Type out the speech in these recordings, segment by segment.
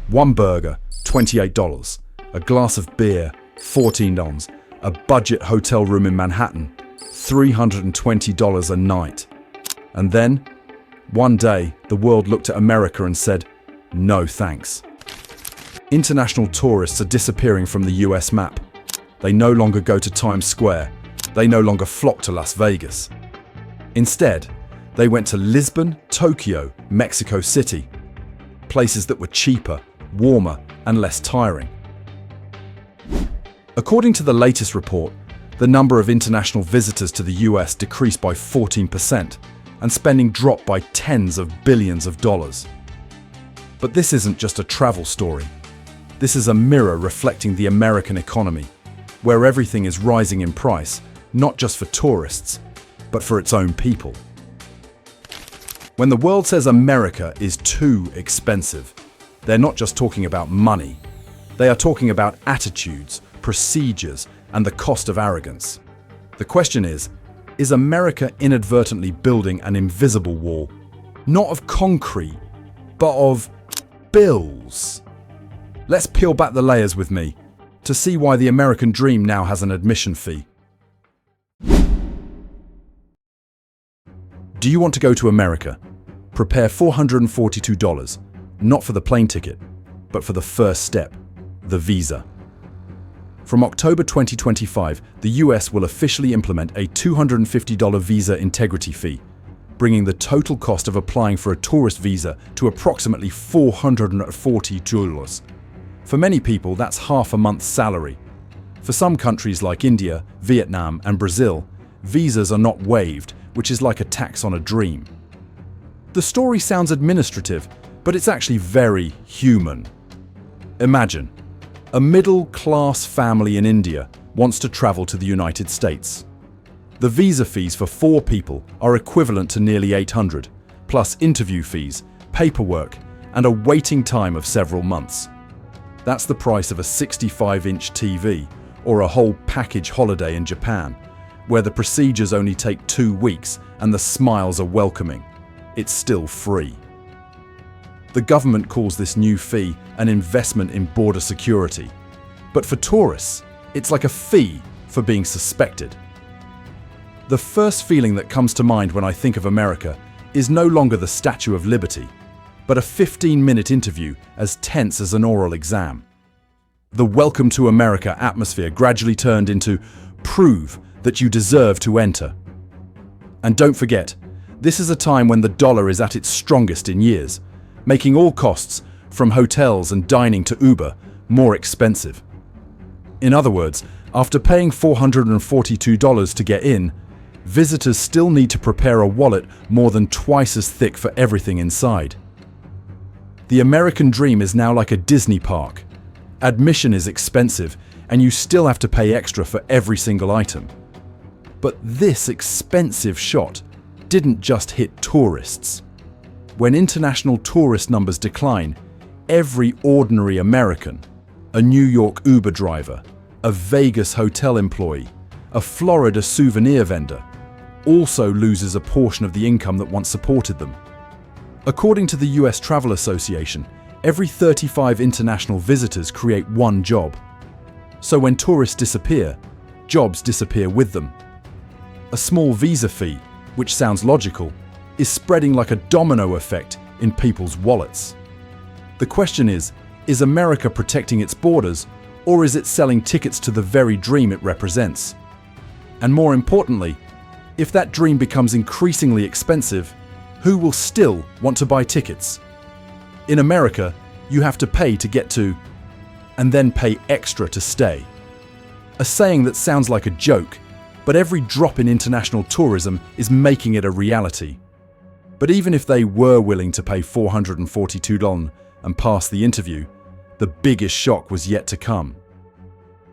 One burger, $28. A glass of beer, $14. A budget hotel room in Manhattan, $320 a night. And then, one day, the world looked at America and said, no thanks. International tourists are disappearing from the US map. They no longer go to Times Square. They no longer flock to Las Vegas. Instead, they went to Lisbon, Tokyo, Mexico City, places that were cheaper, warmer, and less tiring. According to the latest report, the number of international visitors to the US decreased by 14%, and spending dropped by tens of billions of dollars. But this isn't just a travel story. This is a mirror reflecting the American economy, where everything is rising in price, not just for tourists, but for its own people. When the world says America is too expensive, they're not just talking about money. They are talking about attitudes, procedures, and the cost of arrogance. The question is America inadvertently building an invisible wall, not of concrete, but of bills? Let's peel back the layers with me to see why the American dream now has an admission fee. Do you want to go to America? Prepare $442, not for the plane ticket, but for the first step, the visa. From October 2025, the US will officially implement a $250 visa integrity fee, bringing the total cost of applying for a tourist visa to approximately $440. For many people, that's half a month's salary. For some countries like India, Vietnam, and Brazil, visas are not waived, which is like a tax on a dream. The story sounds administrative, but it's actually very human. Imagine, a middle-class family in India wants to travel to the United States. The visa fees for 4 people are equivalent to nearly $800, plus interview fees, paperwork, and a waiting time of several months. That's the price of a 65-inch TV or a whole package holiday in Japan, where the procedures only take 2 weeks and the smiles are welcoming. It's still free. The government calls this new fee an investment in border security. But for tourists, it's like a fee for being suspected. The first feeling that comes to mind when I think of America is no longer the Statue of Liberty, but a 15-minute interview as tense as an oral exam. The Welcome to America atmosphere gradually turned into prove that you deserve to enter. And don't forget, this is a time when the dollar is at its strongest in years, making all costs, from hotels and dining to Uber, more expensive. In other words, after paying $442 to get in, visitors still need to prepare a wallet more than twice as thick for everything inside. The American dream is now like a Disney park. Admission is expensive, and you still have to pay extra for every single item. But this expensive shot didn't just hit tourists. When international tourist numbers decline, every ordinary American, a New York Uber driver, a Vegas hotel employee, a Florida souvenir vendor, also loses a portion of the income that once supported them. According to the US Travel Association, every 35 international visitors create one job. So when tourists disappear, jobs disappear with them. A small visa fee, which sounds logical, is spreading like a domino effect in people's wallets. The question is America protecting its borders, or is it selling tickets to the very dream it represents? And more importantly, if that dream becomes increasingly expensive, who will still want to buy tickets? In America, you have to pay to get to, and then pay extra to stay. A saying that sounds like a joke, but every drop in international tourism is making it a reality. But even if they were willing to pay $442 and pass the interview, the biggest shock was yet to come.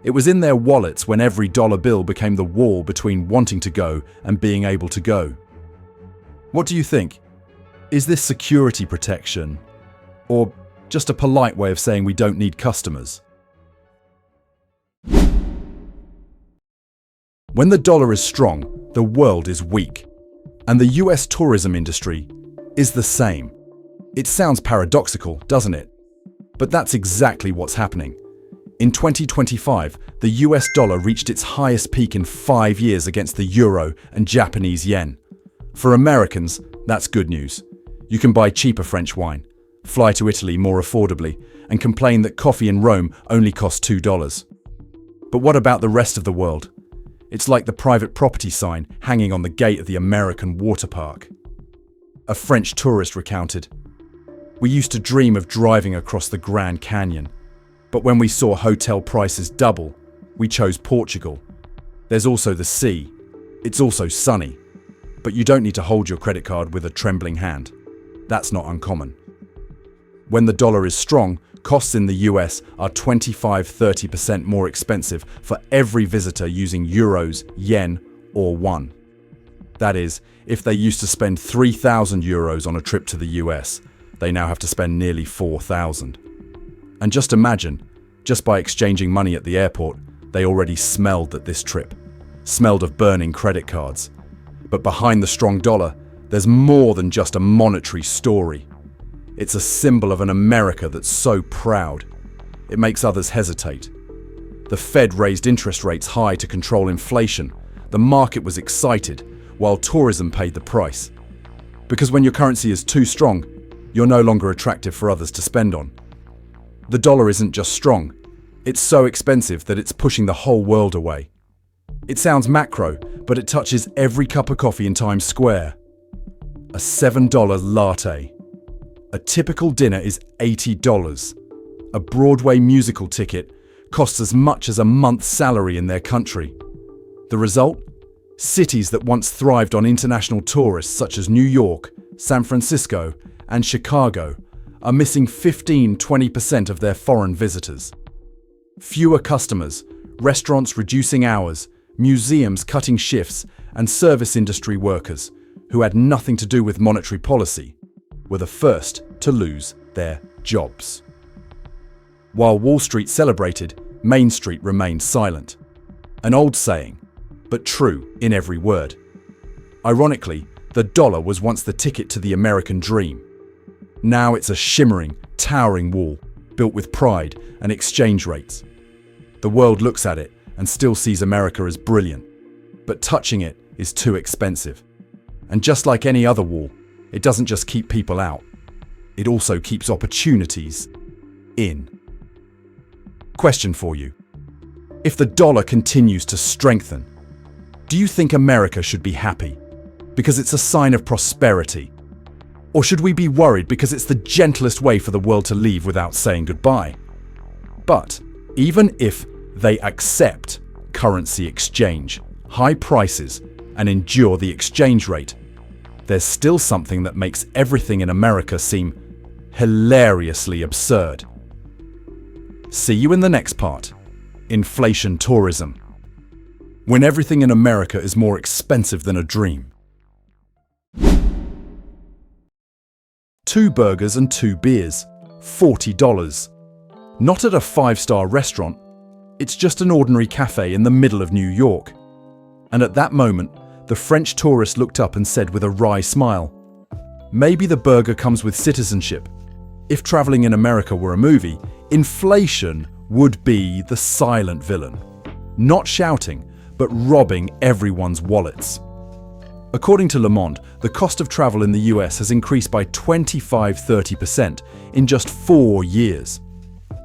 It was in their wallets when every dollar bill became the wall between wanting to go and being able to go. What do you think? Is this security protection, or just a polite way of saying we don't need customers? When the dollar is strong, the world is weak. And the US tourism industry is the same. It sounds paradoxical, doesn't it? But that's exactly what's happening. In 2025, the US dollar reached its highest peak in 5 years against the euro and Japanese yen. For Americans, that's good news. You can buy cheaper French wine, fly to Italy more affordably, and complain that coffee in Rome only costs $2. But what about the rest of the world? It's like the private property sign hanging on the gate of the American water park. A French tourist recounted, "We used to dream of driving across the Grand Canyon, but when we saw hotel prices double, we chose Portugal. There's also the sea. It's also sunny. But you don't need to hold your credit card with a trembling hand. That's not uncommon." When the dollar is strong, costs in the US are 25–30% more expensive for every visitor using euros, yen, or won. That is, if they used to spend 3,000 euros on a trip to the US, they now have to spend nearly 4,000. And just imagine, just by exchanging money at the airport, they already smelled at this trip, smelled of burning credit cards. But behind the strong dollar, there's more than just a monetary story. It's a symbol of an America that's so proud. It makes others hesitate. The Fed raised interest rates high to control inflation. The market was excited, while tourism paid the price. Because when your currency is too strong, you're no longer attractive for others to spend on. The dollar isn't just strong. It's so expensive that it's pushing the whole world away. It sounds macro, but it touches every cup of coffee in Times Square. A $7 latte. A typical dinner is $80. A Broadway musical ticket costs as much as a month's salary in their country. The result? Cities that once thrived on international tourists such as New York, San Francisco, and Chicago are missing 15–20% of their foreign visitors. Fewer customers, restaurants reducing hours, museums cutting shifts, and service industry workers, who had nothing to do with monetary policy, were the first to lose their jobs. While Wall Street celebrated, Main Street remained silent. An old saying, but true in every word. Ironically, the dollar was once the ticket to the American dream. Now it's a shimmering, towering wall, built with pride and exchange rates. The world looks at it and still sees America as brilliant, but touching it is too expensive. And just like any other wall, it doesn't just keep people out, it also keeps opportunities in. Question for you. If the dollar continues to strengthen, do you think America should be happy because it's a sign of prosperity? Or should we be worried because it's the gentlest way for the world to leave without saying goodbye? But even if they accept currency exchange, high prices, and endure the exchange rate, there's still something that makes everything in America seem hilariously absurd. See you in the next part. Inflation tourism. When everything in America is more expensive than a dream. 2 burgers and 2 beers, $40. Not at a 5-star restaurant. It's just an ordinary cafe in the middle of New York. And at that moment, the French tourist looked up and said with a wry smile, "Maybe the burger comes with citizenship. If traveling in America were a movie, inflation would be the silent villain, not shouting, but robbing everyone's wallets." According to Le Monde, the cost of travel in the US has increased by 25–30% in just 4 years.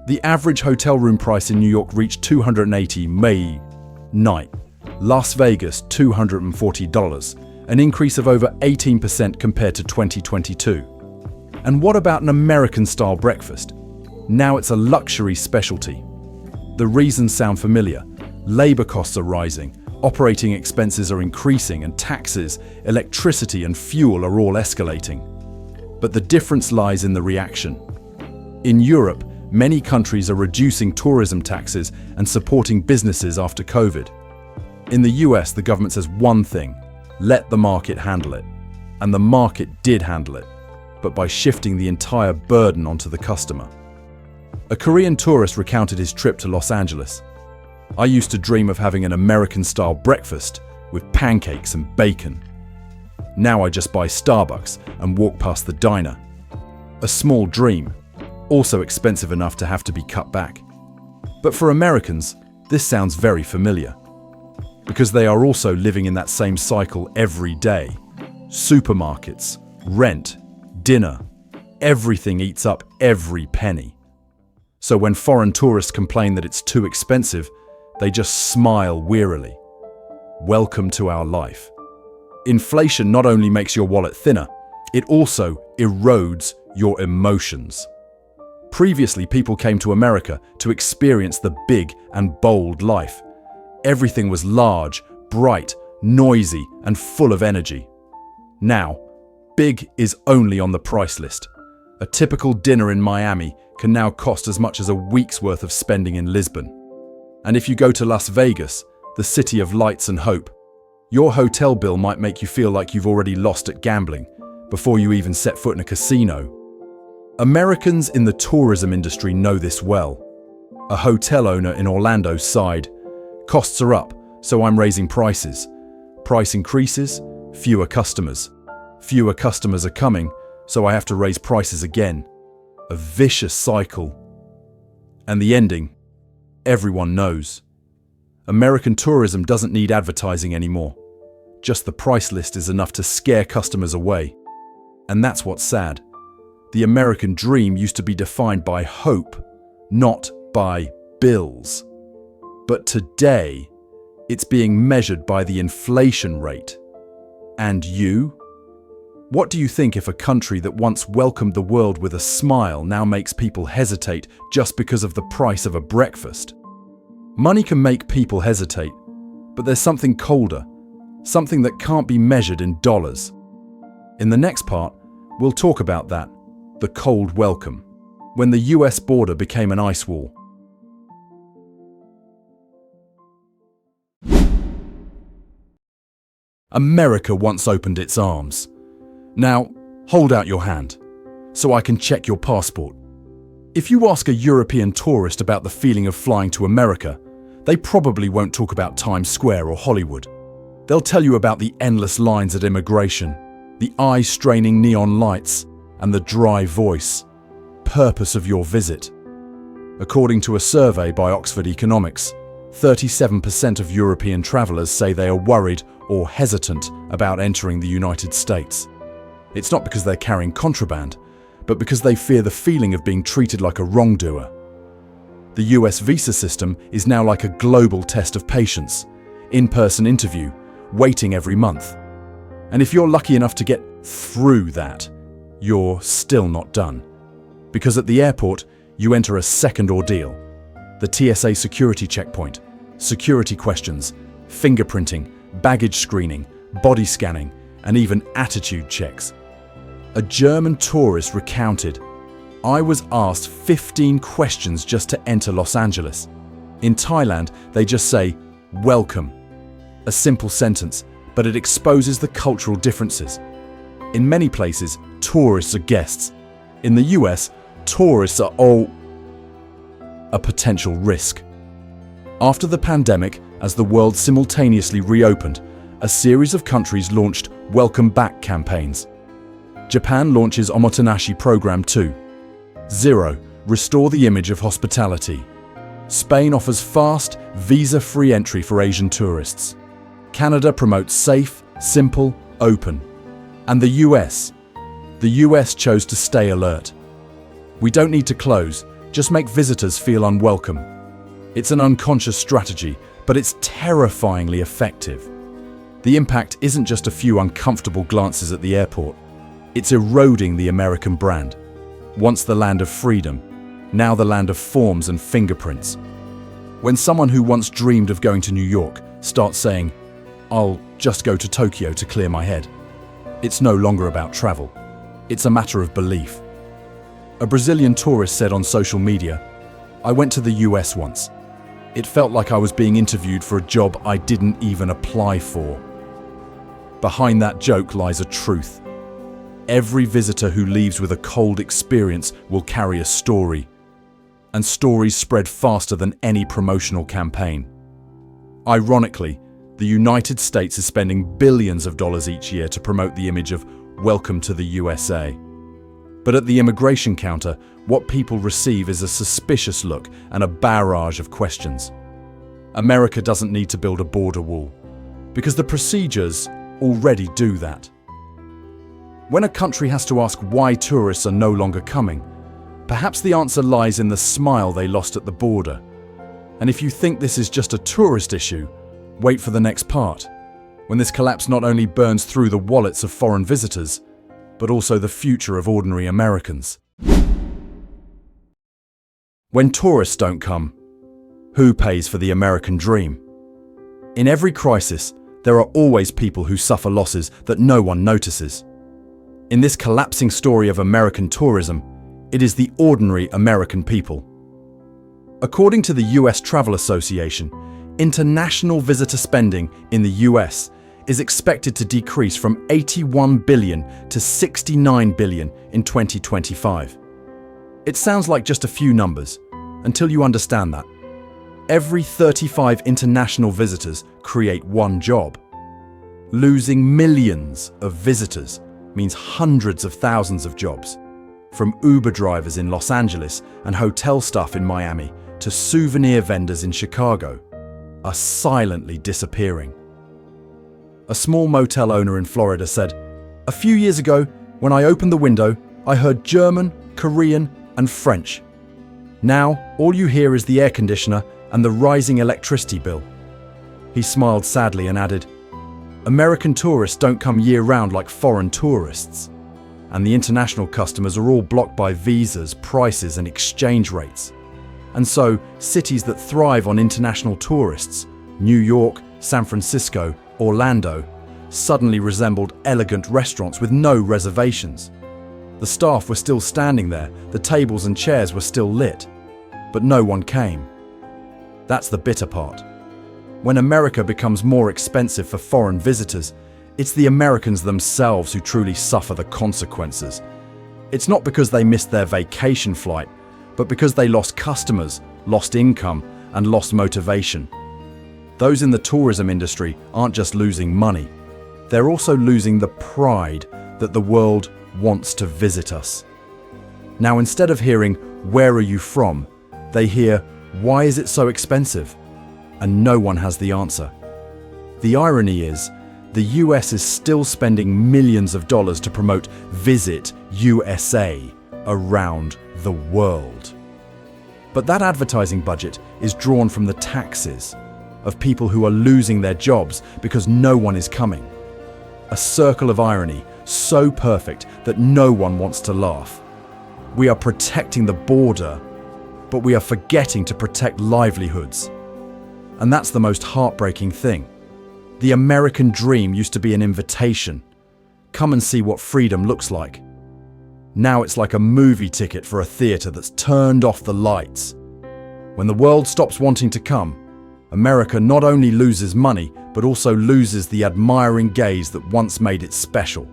The average hotel room price in New York reached $280 May night. Las Vegas, $240, an increase of over 18% compared to 2022. And what about an American-style breakfast? Now it's a luxury specialty. The reasons sound familiar. Labor costs are rising, operating expenses are increasing, and taxes, electricity, and fuel are all escalating. But the difference lies in the reaction. In Europe, many countries are reducing tourism taxes and supporting businesses after COVID. In the US, the government says one thing: let the market handle it. And the market did handle it, but by shifting the entire burden onto the customer. A Korean tourist recounted his trip to Los Angeles. "I used to dream of having an American-style breakfast with pancakes and bacon. Now I just buy Starbucks and walk past the diner. A small dream, also expensive enough to have to be cut back. But for Americans, this sounds very familiar, because they are also living in that same cycle every day. Supermarkets, rent, dinner, everything eats up every penny. So when foreign tourists complain that it's too expensive, they just smile wearily. Welcome to our life. Inflation not only makes your wallet thinner, it also erodes your emotions. Previously, people came to America to experience the big and bold life. Everything was large, bright, noisy, and full of energy. Now, big is only on the price list. A typical dinner in Miami can now cost as much as a week's worth of spending in Lisbon. And if you go to Las Vegas, the city of lights and hope, your hotel bill might make you feel like you've already lost at gambling before you even set foot in a casino. Americans in the tourism industry know this well. A hotel owner in Orlando sighed, "Costs are up, so I'm raising prices. Price increases, fewer customers. Fewer customers are coming, so I have to raise prices again." A vicious cycle. And the ending, everyone knows. American tourism doesn't need advertising anymore. Just the price list is enough to scare customers away. And that's what's sad. The American dream used to be defined by hope, not by bills. But today, it's being measured by the inflation rate. And you? What do you think if a country that once welcomed the world with a smile now makes people hesitate just because of the price of a breakfast? Money can make people hesitate, but there's something colder, something that can't be measured in dollars. In the next part, we'll talk about that, the cold welcome, when the US border became an ice wall. America once opened its arms. Now, hold out your hand, so I can check your passport. If you ask a European tourist about the feeling of flying to America, they probably won't talk about Times Square or Hollywood. They'll tell you about the endless lines at immigration, the eye-straining neon lights, and the dry voice. Purpose of your visit. According to a survey by Oxford Economics, 37% of European travelers say they are worried or hesitant about entering the United States. It's not because they're carrying contraband, but because they fear the feeling of being treated like a wrongdoer. The US visa system is now like a global test of patience, in-person interview, waiting every month. And if you're lucky enough to get through that, you're still not done. Because at the airport, you enter a second ordeal. The TSA security checkpoint, security questions, fingerprinting, baggage screening, body scanning, and even attitude checks. A German tourist recounted, "I was asked 15 questions just to enter Los Angeles. In Thailand, they just say, 'Welcome.' A simple sentence, but it exposes the cultural differences. In many places, tourists are guests. In the US, tourists are all a potential risk." After the pandemic, as the world simultaneously reopened, a series of countries launched welcome back campaigns. Japan launches Omotenashi Program 2.0, restore the image of hospitality. Spain offers fast, visa-free entry for Asian tourists. Canada promotes safe, simple, open. And the US? The US chose to stay alert. We don't need to close, just make visitors feel unwelcome. It's an unconscious strategy, but it's terrifyingly effective. The impact isn't just a few uncomfortable glances at the airport. It's eroding the American brand. Once the land of freedom, now the land of forms and fingerprints. When someone who once dreamed of going to New York starts saying, "I'll just go to Tokyo to clear my head," it's no longer about travel. It's a matter of belief. A Brazilian tourist said on social media, "I went to the US once. It felt like I was being interviewed for a job I didn't even apply for." Behind that joke lies a truth. Every visitor who leaves with a cold experience will carry a story. And stories spread faster than any promotional campaign. Ironically, the United States is spending billions of dollars each year to promote the image of "Welcome to the USA." But at the immigration counter, what people receive is a suspicious look and a barrage of questions. America doesn't need to build a border wall, because the procedures already do that. When a country has to ask why tourists are no longer coming, perhaps the answer lies in the smile they lost at the border. And if you think this is just a tourist issue, wait for the next part, when this collapse not only burns through the wallets of foreign visitors, but also the future of ordinary Americans. When tourists don't come, who pays for the American dream? In every crisis, there are always people who suffer losses that no one notices. In this collapsing story of American tourism, it is the ordinary American people. According to the US Travel Association, international visitor spending in the US is expected to decrease from 81 billion to 69 billion in 2025. It sounds like just a few numbers, until you understand that. Every 35 international visitors create one job. Losing millions of visitors means hundreds of thousands of jobs, from Uber drivers in Los Angeles and hotel staff in Miami to souvenir vendors in Chicago, are silently disappearing. A small motel owner in Florida said, "A few years ago, when I opened the window, I heard German, Korean, and French. Now, all you hear is the air conditioner and the rising electricity bill." He smiled sadly and added, "American tourists don't come year-round like foreign tourists, and the international customers are all blocked by visas, prices, and exchange rates. And so, cities that thrive on international tourists, New York, San Francisco, Orlando, suddenly resembled elegant restaurants with no reservations. The staff were still standing there, the tables and chairs were still lit, but no one came." That's the bitter part. When America becomes more expensive for foreign visitors, it's the Americans themselves who truly suffer the consequences. It's not because they missed their vacation flight, but because they lost customers, lost income, and lost motivation. Those in the tourism industry aren't just losing money, they're also losing the pride that the world wants to visit us. Now, instead of hearing, "Where are you from?" they hear, "Why is it so expensive?" And no one has the answer. The irony is, the US is still spending millions of dollars to promote Visit USA around the world. But that advertising budget is drawn from the taxes of people who are losing their jobs because no one is coming. A circle of irony so perfect that no one wants to laugh. We are protecting the border, but we are forgetting to protect livelihoods. And that's the most heartbreaking thing. The American dream used to be an invitation. Come and see what freedom looks like. Now it's like a movie ticket for a theater that's turned off the lights. When the world stops wanting to come, America not only loses money, but also loses the admiring gaze that once made it special.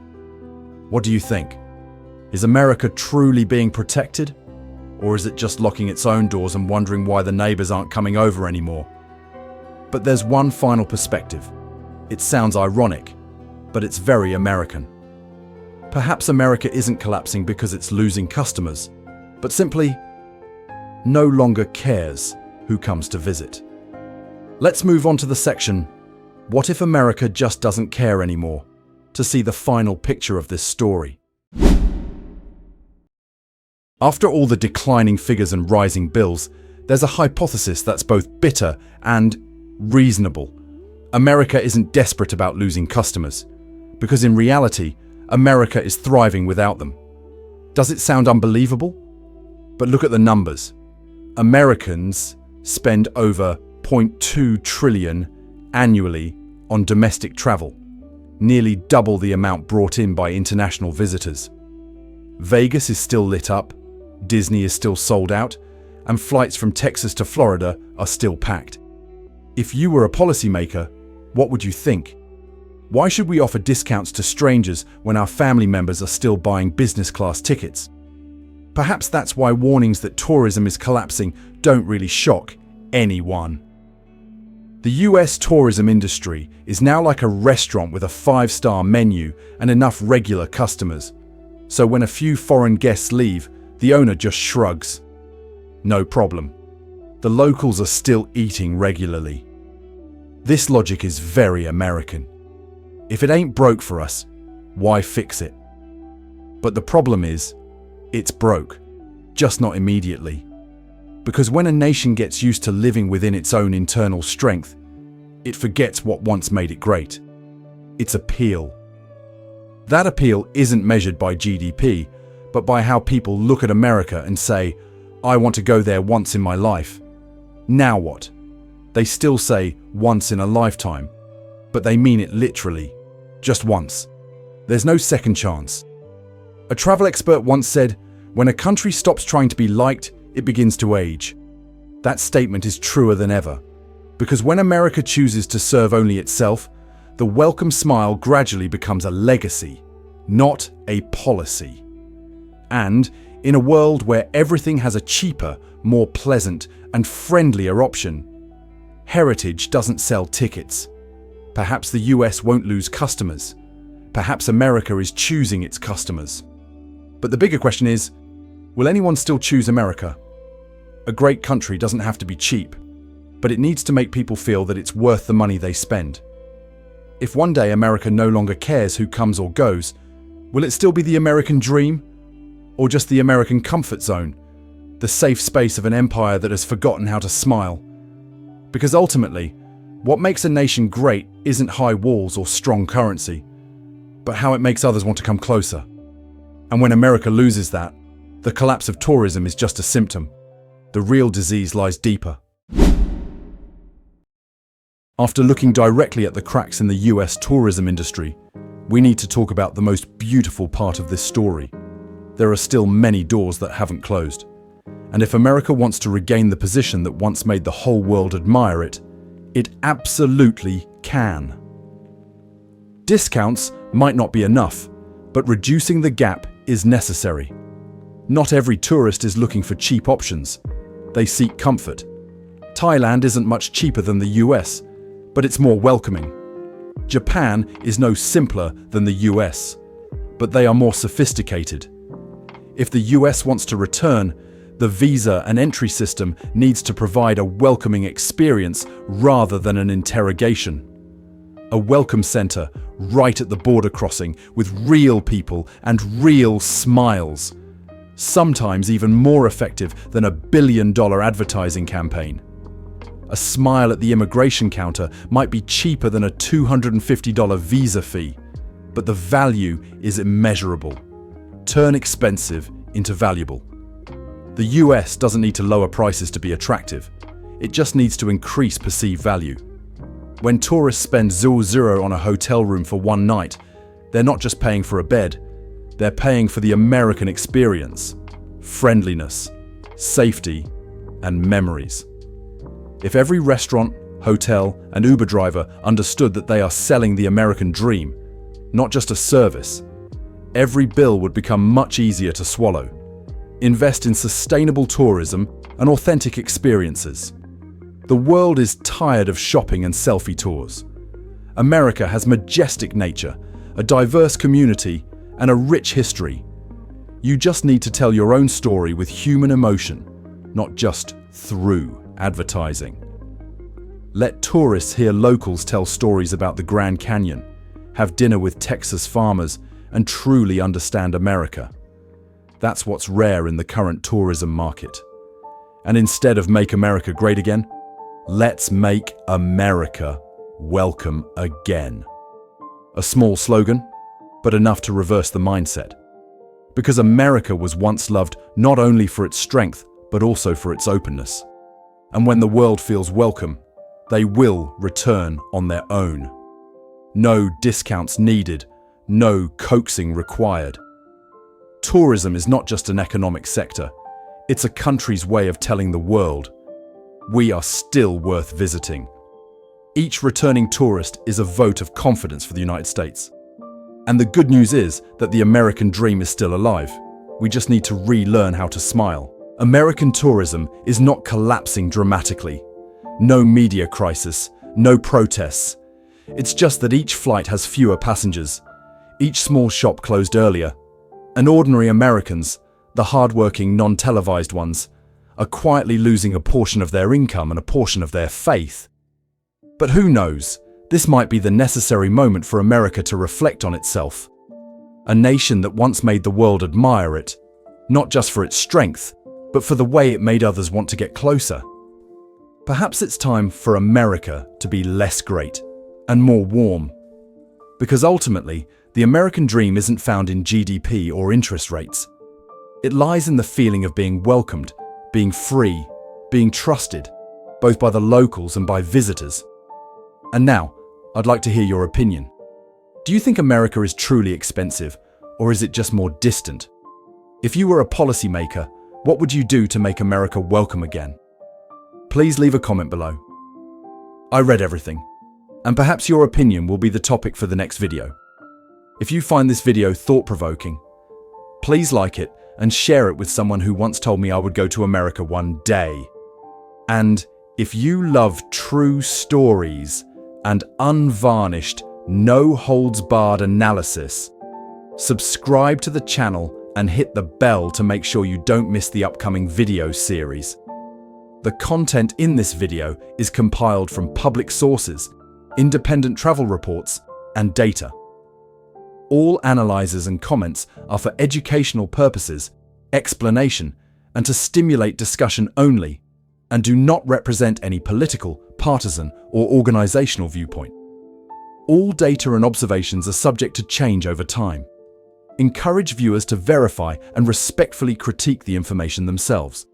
What do you think? Is America truly being protected? Or is it just locking its own doors and wondering why the neighbors aren't coming over anymore? But there's one final perspective. It sounds ironic, but it's very American. Perhaps America isn't collapsing because it's losing customers, but simply no longer cares who comes to visit. Let's move on to the section, "What if America just doesn't care anymore?" to see the final picture of this story. After all the declining figures and rising bills, there's a hypothesis that's both bitter and reasonable. America isn't desperate about losing customers, because in reality, America is thriving without them. Does it sound unbelievable? But look at the numbers. Americans spend over 0.2 trillion annually on domestic travel, nearly double the amount brought in by international visitors. Vegas is still lit up, Disney is still sold out, and flights from Texas to Florida are still packed. If you were a policymaker, what would you think? Why should we offer discounts to strangers when our family members are still buying business class tickets? Perhaps that's why warnings that tourism is collapsing don't really shock anyone. The US tourism industry is now like a restaurant with a 5-star menu and enough regular customers. So when a few foreign guests leave, the owner just shrugs. No problem. The locals are still eating regularly. This logic is very American. If it ain't broke for us, why fix it? But the problem is, it's broke, just not immediately. Because when a nation gets used to living within its own internal strength, it forgets what once made it great. Its appeal. That appeal isn't measured by GDP, but by how people look at America and say, I want to go there once in my life. Now what? They still say once in a lifetime, but they mean it literally, just once. There's no second chance. A travel expert once said, when a country stops trying to be liked, it begins to age. That statement is truer than ever, because when America chooses to serve only itself, the welcome smile gradually becomes a legacy, not a policy. And in a world where everything has a cheaper, more pleasant, and friendlier option, heritage doesn't sell tickets. Perhaps the US won't lose customers. Perhaps America is choosing its customers. But the bigger question is, will anyone still choose America? A great country doesn't have to be cheap, but it needs to make people feel that it's worth the money they spend. If one day America no longer cares who comes or goes, will it still be the American dream? Or just the American comfort zone, the safe space of an empire that has forgotten how to smile? Because ultimately, what makes a nation great isn't high walls or strong currency, but how it makes others want to come closer. And when America loses that, the collapse of tourism is just a symptom. The real disease lies deeper. After looking directly at the cracks in the US tourism industry, we need to talk about the most beautiful part of this story. There are still many doors that haven't closed. And if America wants to regain the position that once made the whole world admire it, it absolutely can. Discounts might not be enough, but reducing the gap is necessary. Not every tourist is looking for cheap options. They seek comfort. Thailand isn't much cheaper than the US, but it's more welcoming. Japan is no simpler than the US, but they are more sophisticated. If the US wants to return, the visa and entry system needs to provide a welcoming experience rather than an interrogation. A welcome center right at the border crossing with real people and real smiles. Sometimes even more effective than a billion-dollar advertising campaign. A smile at the immigration counter might be cheaper than a $250 visa fee, but the value is immeasurable. Turn expensive into valuable. The US doesn't need to lower prices to be attractive. It just needs to increase perceived value. When tourists spend $0 on a hotel room for one night, they're not just paying for a bed, they're paying for the American experience, friendliness, safety, and memories. If every restaurant, hotel, and Uber driver understood that they are selling the American dream, not just a service, every bill would become much easier to swallow. Invest in sustainable tourism and authentic experiences. The world is tired of shopping and selfie tours. America has majestic nature, a diverse community, and a rich history. You just need to tell your own story with human emotion, not just through advertising. Let tourists hear locals tell stories about the Grand Canyon, have dinner with Texas farmers, and truly understand America. That's what's rare in the current tourism market. And instead of Make America Great Again, let's make America welcome again. A small slogan, but enough to reverse the mindset. Because America was once loved not only for its strength, but also for its openness. And when the world feels welcome, they will return on their own. No discounts needed, no coaxing required. Tourism is not just an economic sector, it's a country's way of telling the world, we are still worth visiting. Each returning tourist is a vote of confidence for the United States. And the good news is that the American dream is still alive. We just need to relearn how to smile. American tourism is not collapsing dramatically. No media crisis, no protests. It's just that each flight has fewer passengers, each small shop closed earlier, And ordinary Americans, the hard-working, non-televised ones, are quietly losing a portion of their income and a portion of their faith. But who knows? This might be the necessary moment for America to reflect on itself. A nation that once made the world admire it, not just for its strength, but for the way it made others want to get closer. Perhaps it's time for America to be less great and more warm. Because ultimately, the American dream isn't found in GDP or interest rates. It lies in the feeling of being welcomed, being free, being trusted, both by the locals and by visitors. And now, I'd like to hear your opinion. Do you think America is truly expensive, or is it just more distant? If you were a policymaker, what would you do to make America welcome again? Please leave a comment below. I read everything, and perhaps your opinion will be the topic for the next video. If you find this video thought-provoking, please like it and share it with someone who once told me I would go to America one day. And if you love true stories and unvarnished, no-holds-barred analysis, subscribe to the channel and hit the bell to make sure you don't miss the upcoming video series. The content in this video is compiled from public sources, independent travel reports, and data. All analyses and comments are for educational purposes, explanation, and to stimulate discussion only, and do not represent any political, partisan, or organizational viewpoint. All data and observations are subject to change over time. Encourage viewers to verify and respectfully critique the information themselves.